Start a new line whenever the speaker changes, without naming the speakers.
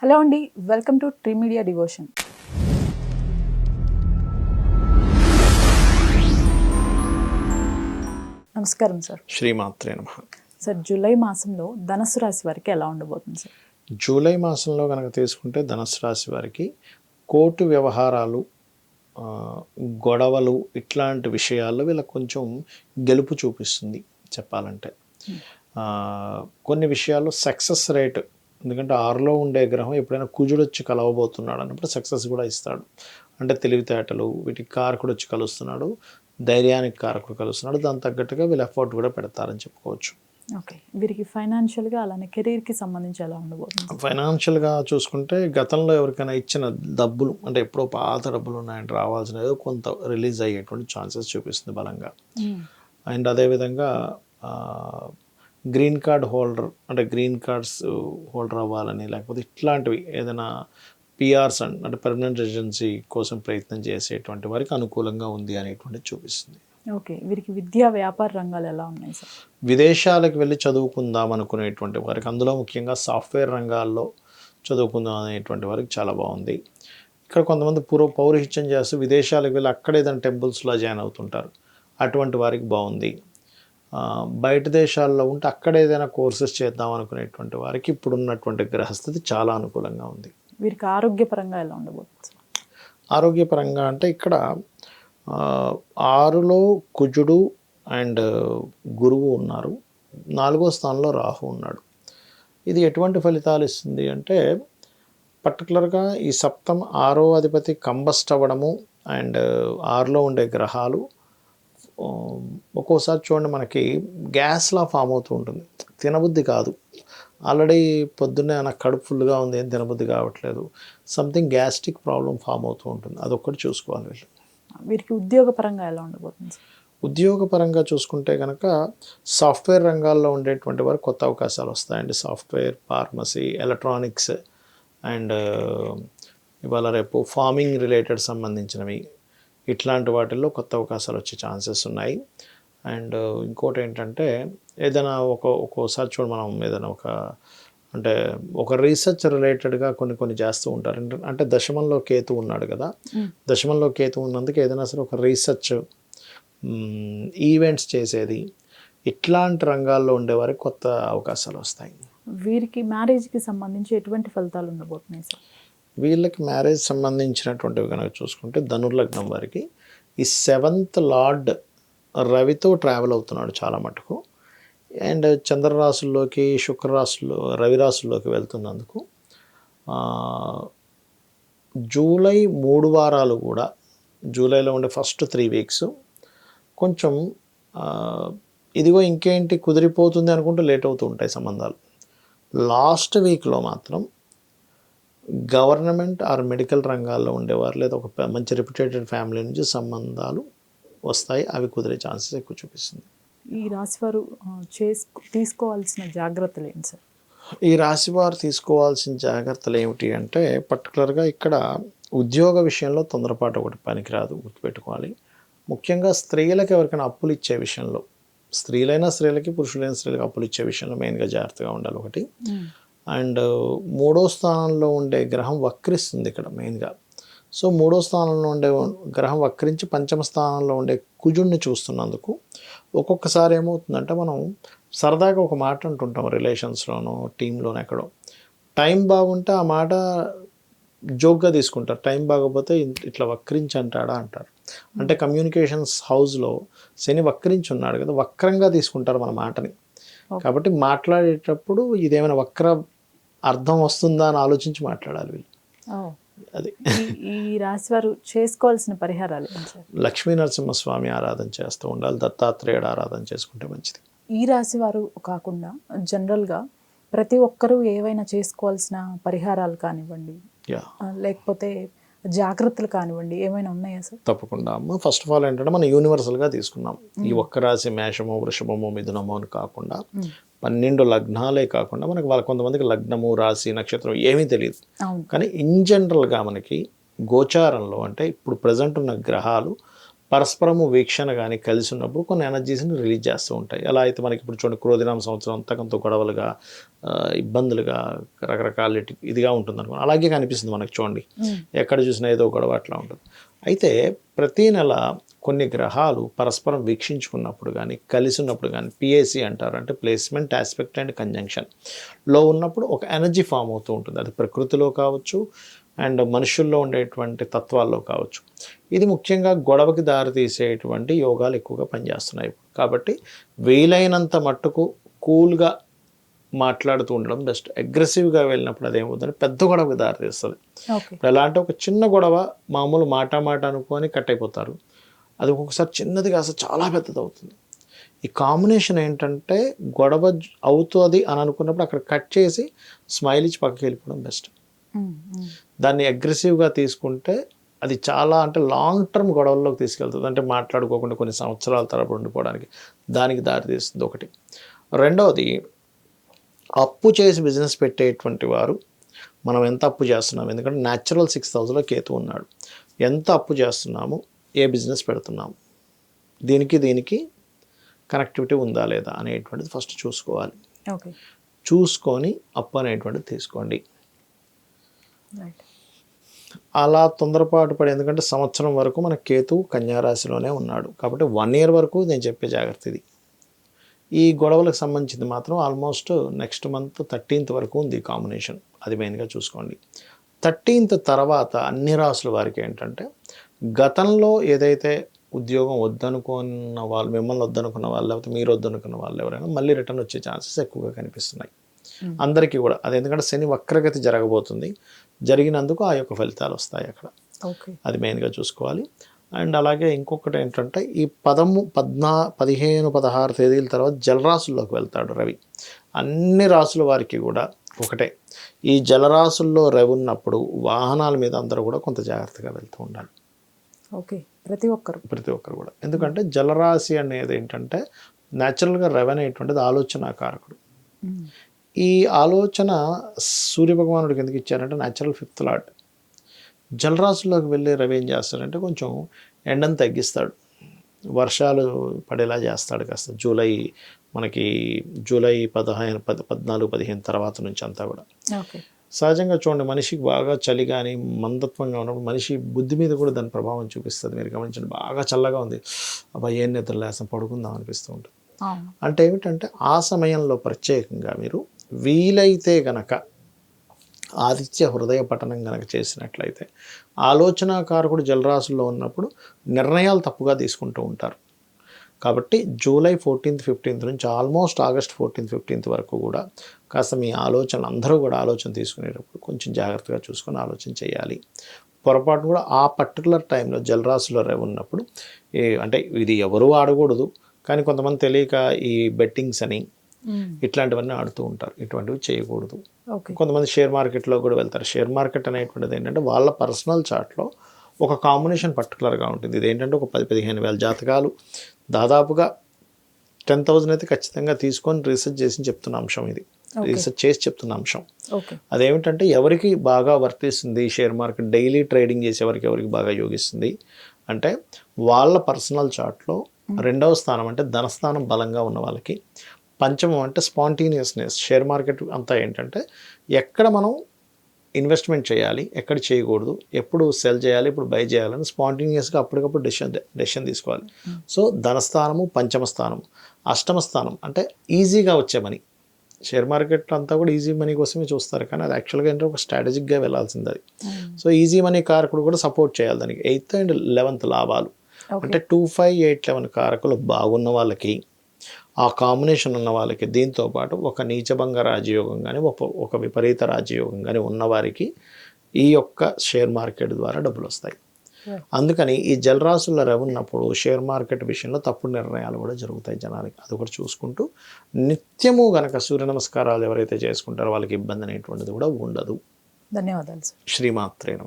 Hello అండి, welcome to tree media devotion. నమస్కారం sir.
శ్రీమాత్రే నమః.
సార్, జూలై మాసంలో ధనుసు రాశి వారికి ఎలా ఉండబోతుంది సార్?
జూలై మాసంలో కనుక తీసుకుంటే ధనుసు రాశి వారికి కోర్టు వ్యవహారాలు, గొడవలు ఇట్లాంటి విషయాల్లో వీళ్ళకి కొంచెం గెలుపు చూపిస్తుంది చెప్పాలంటే. కొన్ని విషయాల్లో సక్సెస్ రేట్, ఎందుకంటే 6లో ఉండే గ్రహం ఎప్పుడైనా కుజుడు వచ్చి కలవబోతున్నాడు అన్నప్పుడు సక్సెస్ కూడా ఇస్తాడు. అంటే తెలివితేటలు వీటికి కారకుడు వచ్చి కలుస్తున్నాడు, ధైర్యానికి కారకుడు కలుస్తున్నాడు, దాని తగ్గట్టుగా వీళ్ళు ఎఫర్ట్ కూడా పెడతారని చెప్పుకోవచ్చు.
ఓకే, వీరికి ఫైనాన్షియల్గా అలానే కెరీర్కి సంబంధించి ఎలా ఉండబోతుంది?
ఫైనాన్షియల్గా చూసుకుంటే గతంలో ఎవరికైనా ఇచ్చిన డబ్బులు, అంటే ఎప్పుడో పాత డబ్బులు ఉన్నాయంటే రావాల్సినవి కొంత రిలీజ్ అయ్యేటువంటి ఛాన్సెస్ చూపిస్తుంది బలంగా. అండ్ అదేవిధంగా గ్రీన్ కార్డ్ హోల్డర్, అంటే గ్రీన్ కార్డ్స్ హోల్డర్ అవ్వాలని, లేకపోతే ఇట్లాంటివి ఏదైనా పిఆర్స్ అంటే పర్మనెంట్ రెసిడెన్సీ కోసం ప్రయత్నం చేసేటువంటి వారికి అనుకూలంగా ఉంది అనేటువంటి చూపిస్తుంది.
ఓకే, వీరికి విద్యా వ్యాపార రంగాలు ఎలా ఉన్నాయి సార్?
విదేశాలకు వెళ్ళి చదువుకుందాం అనుకునేటువంటి వారికి, అందులో ముఖ్యంగా సాఫ్ట్వేర్ రంగాల్లో చదువుకుందాం అనేటువంటి వారికి చాలా బాగుంది. ఇక్కడ కొంతమంది పౌరహిత్యం చేస్తూ విదేశాలకు వెళ్ళి అక్కడ ఏదైనా టెంపుల్స్లో జాయిన్ అవుతుంటారు, అటువంటి వారికి బాగుంది. బయట దేశాల్లో ఉంటే అక్కడ ఏదైనా కోర్సెస్ చేద్దాం అనుకునేటువంటి వారికి ఇప్పుడున్నటువంటి గ్రహస్థితి చాలా అనుకూలంగా ఉంది.
వీరికి ఆరోగ్యపరంగా ఎలా ఉండబోతుంది?
ఆరోగ్యపరంగా అంటే ఇక్కడ 6లో కుజుడు అండ్ గురువు ఉన్నారు, 4వ స్థానంలో రాహు ఉన్నాడు. ఇది ఎటువంటి ఫలితాలు ఇస్తుంది అంటే, పర్టికులర్గా ఈ సప్తమ 6వ అధిపతి కంబస్ట్ అవ్వడము అండ్ 6లో ఉండే గ్రహాలు ఒక్కోసారి చూడండి మనకి గ్యాస్లా ఫామ్ అవుతూ ఉంటుంది, తినబుద్ధి కాదు. ఆల్రెడీ పొద్దున్నే నాకు కడుపు ఫుల్గా ఉంది, ఏం తినబుద్ధి కావట్లేదు, సంథింగ్ గ్యాస్ట్రిక్ ప్రాబ్లం ఫామ్ అవుతూ ఉంటుంది, అదొక్కటి చూసుకోవాలి వీళ్ళు.
వీరికి ఉద్యోగపరంగా ఎలా ఉండబోతుంది?
ఉద్యోగపరంగా చూసుకుంటే కనుక సాఫ్ట్వేర్ రంగాల్లో ఉండేటువంటి వారు కొత్త అవకాశాలు వస్తాయండి. సాఫ్ట్వేర్, ఫార్మసీ, ఎలక్ట్రానిక్స్ అండ్ ఇవాళ రేపు ఫార్మింగ్ రిలేటెడ్ సంబంధించినవి, ఇట్లాంటి వాటిల్లో కొత్త అవకాశాలు వచ్చే ఛాన్సెస్ ఉన్నాయి. అండ్ ఇంకోటి ఏంటంటే, ఏదైనా ఒక్కోసారి చూడ మనం ఏదైనా అంటే ఒక రీసెర్చ్ రిలేటెడ్గా కొన్ని చేస్తూ ఉంటారు. అంటే దశమంలో కేతు ఉన్నాడు కదా, దశమంలో కేతు ఉన్నందుకు ఏదైనా సరే ఒక రీసెర్చ్, ఈవెంట్స్ చేసేది, ఇట్లాంటి రంగాల్లో ఉండేవారికి కొత్త అవకాశాలు వస్తాయి. వీరికి
మ్యారేజ్కి సంబంధించి ఎటువంటి ఫలితాలు ఉండబోతున్నాయి సార్?
వీళ్ళకి మ్యారేజ్ సంబంధించినటువంటివి కనుక చూసుకుంటే ధనుర్లగ్నం వారికి ఈ 7th లార్డ్ రవితో ట్రావెల్ అవుతున్నాడు చాలా మటుకు. అండ్ చంద్రరాశుల్లోకి, శుక్రరాశుల్లో, రవిరాశుల్లోకి వెళ్తున్నందుకు జూలై 3 వారాలు కూడా, జూలైలో ఉండే ఫస్ట్ 3 వీక్స్ కొంచెం ఇదిగో ఇంకేంటి కుదిరిపోతుంది అనుకుంటూ లేట్ అవుతూ ఉంటాయి సంబంధాలు. లాస్ట్ వీక్లో మాత్రం గవర్నమెంట్ ఆర్ మెడికల్ రంగాల్లో ఉండేవారు లేదా ఒక మంచి రెప్యుటేటెడ్ ఫ్యామిలీ నుంచి సంబంధాలు వస్తాయి, అవి కుదిరే ఛాన్సెస్ ఎక్కువ చూపిస్తుంది.
ఈ రాశివారు తీసుకోవాల్సిన జాగ్రత్తలు ఏంటి సార్?
ఈ రాశివారు తీసుకోవాల్సిన జాగ్రత్తలు ఏమిటి అంటే, పర్టికులర్గా ఇక్కడ ఉద్యోగ విషయంలో తొందరపాటు ఒకటి పనికిరాదు, గుర్తుపెట్టుకోవాలి. ముఖ్యంగా స్త్రీలకు ఎవరికైనా అప్పులు ఇచ్చే విషయంలో, స్త్రీలైనా స్త్రీలకి, పురుషులైన స్త్రీలకు అప్పులు ఇచ్చే విషయంలో మెయిన్గా జాగ్రత్తగా ఉండాలి ఒకటి. అండ్ 3వ స్థానంలో ఉండే గ్రహం వక్రిస్తుంది ఇక్కడ మెయిన్గా. సో 3వ స్థానంలో ఉండే గ్రహం వక్రించి 5వ స్థానంలో ఉండే కుజుడిని చూస్తున్నందుకు ఒక్కొక్కసారి ఏమవుతుందంటే, మనం సరదాగా ఒక మాట అంటుంటాం రిలేషన్స్లోనో టీంలోనో ఎక్కడో, టైం బాగుంటే ఆ మాట జోక్గా తీసుకుంటారు, టైం బాగోపోతే ఇట్లా వక్రించి అంటాడా అంటారు. అంటే కమ్యూనికేషన్స్ హౌస్లో శని వక్రించి ఉన్నాడు కదా, వక్రంగా తీసుకుంటారు మన మాటని. కాబట్టి మాట్లాడేటప్పుడు ఇదేమైనా వక్ర అర్థం వస్తుందా అని ఆలోచించి మాట్లాడాలి వీళ్ళు. అది
ఈ రాశి వారు చేసుకోవాల్సిన పరిహారాలు?
లక్ష్మీ నరసింహస్వామి ఆరాధన చేస్తూ ఉండాలి, దత్తాత్రేయుడు ఆరాధన చేసుకుంటే మంచిది.
ఈ రాశి వారు కాకుండా జనరల్గా ప్రతి ఒక్కరూ ఏవైనా చేసుకోవాల్సిన పరిహారాలు కానివ్వండి, లేకపోతే జాగ్రత్తలు కానివ్వండి, ఏమైనా ఉన్నాయా సార్?
తప్పకుండా అమ్మ. ఫస్ట్ ఆఫ్ ఆల్ ఏంటంటే, మనం యూనివర్సల్గా తీసుకున్నాం. ఈ ఒక్క రాశి మేషమో, వృషభమో, మిథునమో అని కాకుండా 12 లగ్నాలే కాకుండా మనకి కొంతమందికి లగ్నము, రాశి, నక్షత్రం ఏమీ తెలియదు. కానీ ఇన్ జనరల్గా మనకి గోచారంలో, అంటే ఇప్పుడు ప్రజెంట్ ఉన్న గ్రహాలు పరస్పరము వీక్షణ కానీ కలిసి ఉన్నప్పుడు కొన్ని ఎనర్జీస్ని రిలీజ్ చేస్తూ ఉంటాయి. ఎలా అయితే మనకి ఇప్పుడు చూడండి క్రోధినామ సంవత్సరం అంతా కొంత గొడవలుగా, ఇబ్బందులుగా, రకరకాల ఇదిగా ఉంటుంది అనుకో, అలాగే కనిపిస్తుంది మనకు చూడండి. ఎక్కడ చూసినా ఏదో గొడవ అట్లా ఉంటుంది. అయితే ప్రతీ నెల కొన్ని గ్రహాలు పరస్పరం వీక్షించుకున్నప్పుడు కానీ, కలిసి ఉన్నప్పుడు కానీ, పిఏసి అంటారు, అంటే ప్లేస్మెంట్, ఆస్పెక్ట్ అండ్ కంజంక్షన్లో ఉన్నప్పుడు ఒక ఎనర్జీ ఫామ్ అవుతూ ఉంటుంది. అది ప్రకృతిలో కావచ్చు అండ్ మనుషుల్లో ఉండేటువంటి తత్వాల్లో కావచ్చు. ఇది ముఖ్యంగా గొడవకి దారితీసేటువంటి యోగాలు ఎక్కువగా పనిచేస్తున్నాయి. కాబట్టి వీలైనంత మట్టుకు కూల్గా మాట్లాడుతూ ఉండడం బెస్ట్. అగ్రెసివ్గా వెళ్ళినప్పుడు అదేమవుతుందంటే పెద్ద గొడవకి దారితీస్తుంది. ఇప్పుడు ఎలా అంటే ఒక చిన్న గొడవ మామూలు మాట అనుకొని కట్ అయిపోతారు. అది ఒక్కొక్కసారి చిన్నది కాస్త చాలా పెద్దది అవుతుంది. ఈ కాంబినేషన్ ఏంటంటే గొడవ అవుతుంది అని అనుకున్నప్పుడు అక్కడ కట్ చేసి స్మైల్ ఇచ్చి పక్కకి వెళ్ళిపోవడం బెస్ట్. దాన్ని అగ్రెసివ్గా తీసుకుంటే అది చాలా అంటే లాంగ్ టర్మ్ గొడవల్లోకి తీసుకెళ్తుంది. అంటే మాట్లాడుకోకుండా కొన్ని సంవత్సరాల తరబడి ఉండిపోవడానికి దానికి దారితీస్తుంది ఒకటి. రెండవది, అప్పు చేసి బిజినెస్ పెట్టేటువంటి వారు మనం ఎంత అప్పు చేస్తున్నాము, ఎందుకంటే న్యాచురల్ 6th హౌస్లో కేతు ఉన్నాడు. ఎంత అప్పు చేస్తున్నాము, ఏ బిజినెస్ పెడుతున్నాము, దీనికి కనెక్టివిటీ ఉందా లేదా అనేటువంటిది ఫస్ట్ చూసుకోవాలి. చూసుకొని అప్పు అనేటువంటిది తీసుకోండి. అలా తొందరపాటు పడి, ఎందుకంటే సంవత్సరం వరకు మన కేతు కన్యారాశిలోనే ఉన్నాడు కాబట్టి 1 year వరకు నేను చెప్పే జాగ్రత్త ఇది. ఈ గొడవలకు సంబంధించింది మాత్రం ఆల్మోస్ట్ నెక్స్ట్ మంత్ 13th వరకు ఉంది కాంబినేషన్. అది మెయిన్గా చూసుకోండి. 13th తర్వాత అన్ని రాసుల వారికి ఏంటంటే గతంలో ఏదైతే ఉద్యోగం వద్దనుకున్న వాళ్ళు, మిమ్మల్ని వద్దనుకున్న వాళ్ళు, లేకపోతే మీరు వద్దనుకున్న వాళ్ళు ఎవరైనా మళ్ళీ రిటర్న్ వచ్చే ఛాన్సెస్ ఎక్కువగా కనిపిస్తున్నాయి అందరికీ కూడా. అది ఎందుకంటే శని వక్రగతి జరగబోతుంది. జరిగినందుకు ఆ యొక్క ఫలితాలు వస్తాయి అక్కడ. అది మెయిన్గా చూసుకోవాలి. అండ్ అలాగే ఇంకొకటి ఏంటంటే ఈ 15, 16 తేదీల తర్వాత జలరాశుల్లోకి వెళ్తాడు రవి. అన్ని రాసుల వారికి కూడా ఒకటే, ఈ జలరాశుల్లో రవి ఉన్నప్పుడు వాహనాల మీద అందరూ కూడా కొంత జాగ్రత్తగా వెళ్తూ ఉండాలి. ప్రతి ఒక్కరు కూడా. ఎందుకంటే జలరాశి అనేది ఏంటంటే న్యాచురల్గా రవి అనేటువంటిది ఆలోచనాకారకుడు. ఈ ఆలోచన సూర్యభగవానుడికి ఎందుకు ఇచ్చారంటే న్యాచురల్ 5th లార్డ్. జలరాశుల్లోకి వెళ్ళే రవి ఏం చేస్తాడంటే కొంచెం ఎండను తగ్గిస్తాడు, వర్షాలు పడేలా చేస్తాడు కాస్త. మనకి జూలై 14, 15 తర్వాత నుంచి అంతా కూడా. సహజంగా చూడండి, మనిషికి బాగా చలి కానీ మందత్వంగా ఉన్నప్పుడు మనిషి బుద్ధి మీద కూడా దాని ప్రభావం చూపిస్తుంది. మీరు గమనించండి, బాగా చల్లగా ఉంది, అబ్బా ఏం నిద్రలేసం పడుకుందాం అనిపిస్తూ ఉంటుంది. అంటే ఏమిటంటే ఆ సమయంలో ప్రత్యేకంగా మీరు వీలైతే గనక ఆదిత్య హృదయ పఠనం కనుక చేసినట్లయితే, ఆలోచనాకారకుడు జలరాశుల్లో ఉన్నప్పుడు నిర్ణయాలు తప్పుగా తీసుకుంటూ ఉంటారు. కాబట్టి జూలై 14th, 15th నుంచి ఆల్మోస్ట్ ఆగస్ట్ 14th, 15th వరకు కూడా కాస్త మీ ఆలోచనలు అందరూ కూడా ఆలోచన తీసుకునేటప్పుడు కొంచెం జాగ్రత్తగా చూసుకొని ఆలోచన చేయాలి. పొరపాటు కూడా ఆ పర్టికులర్ టైంలో జలరాశిలో రవి ఉన్నప్పుడు అంటే ఇది ఎవరూ ఆడకూడదు, కానీ కొంతమంది తెలియక ఈ బెట్టింగ్స్ అని ఇట్లాంటివన్నీ ఆడుతూ ఉంటారు. ఇటువంటివి చేయకూడదు. కొంతమంది షేర్ మార్కెట్లో కూడా వెళ్తారు. షేర్ మార్కెట్ అనేటువంటిది ఏంటంటే వాళ్ళ పర్సనల్ చార్ట్లో ఒక కాంబినేషన్ పర్టికులర్గా ఉంటుంది. ఇది ఏంటంటే ఒక 10-15 వేల జాతకాలు దాదాపుగా 10,000 అయితే ఖచ్చితంగా తీసుకొని రీసెర్చ్ చేసి చెప్తున్న అంశం ఇది. రీసెర్చ్ చేసి చెప్తున్న అంశం. అదేమిటంటే ఎవరికి బాగా వర్తిస్తుంది షేర్ మార్కెట్, డైలీ ట్రేడింగ్ చేసే ఎవరికి బాగా యోగిస్తుంది అంటే వాళ్ళ పర్సనల్ చార్ట్లో 2వ స్థానం అంటే ధనస్థానం బలంగా ఉన్న వాళ్ళకి, పంచమం అంటే స్పాంటేనియస్నెస్. షేర్ మార్కెట్ అంతా ఏంటంటే ఎక్కడ మనం ఇన్వెస్ట్మెంట్ చేయాలి, ఎక్కడ చేయకూడదు, ఎప్పుడు సెల్ చేయాలి, ఇప్పుడు బై చేయాలని స్పాంటేనియస్గా అప్పటికప్పుడు డెసిషన్ తీసుకోవాలి. సో ధనస్థానము, పంచమ స్థానం, అష్టమ స్థానం అంటే ఈజీగా వచ్చే మనీ. షేర్ మార్కెట్ అంతా కూడా ఈజీ మనీ కోసమే చూస్తారు, కానీ అది యాక్చువల్గా ఏంటంటే ఒక స్ట్రాటజిక్గా వెళ్ళాల్సింది అది. సో ఈజీ మనీ కారకుడు కూడా సపోర్ట్ చేయాలి దానికి. 8th and 11th లాభాలు అంటే 2, 5, 8, 11 కారకులు బాగున్న వాళ్ళకి, ఆ కాంబినేషన్ ఉన్న వాళ్ళకి, దీంతోపాటు ఒక నీచభంగ రాజయోగం కానీ ఒక విపరీత రాజయోగం కానీ ఉన్నవారికి ఈ యొక్క షేర్ మార్కెట్ ద్వారా డబ్బులు వస్తాయి. అందుకని ఈ జలరాశుల్లో రవి ఉన్నప్పుడు షేర్ మార్కెట్ విషయంలో తప్పుడు నిర్ణయాలు కూడా జరుగుతాయి జనాలకి. అది కూడా చూసుకుంటూ నిత్యము గనక సూర్య నమస్కారాలు ఎవరైతే చేసుకుంటారో వాళ్ళకి ఇబ్బంది అనేటువంటిది కూడా ఉండదు.
ధన్యవాదాలు.
శ్రీమాత్రే నమః.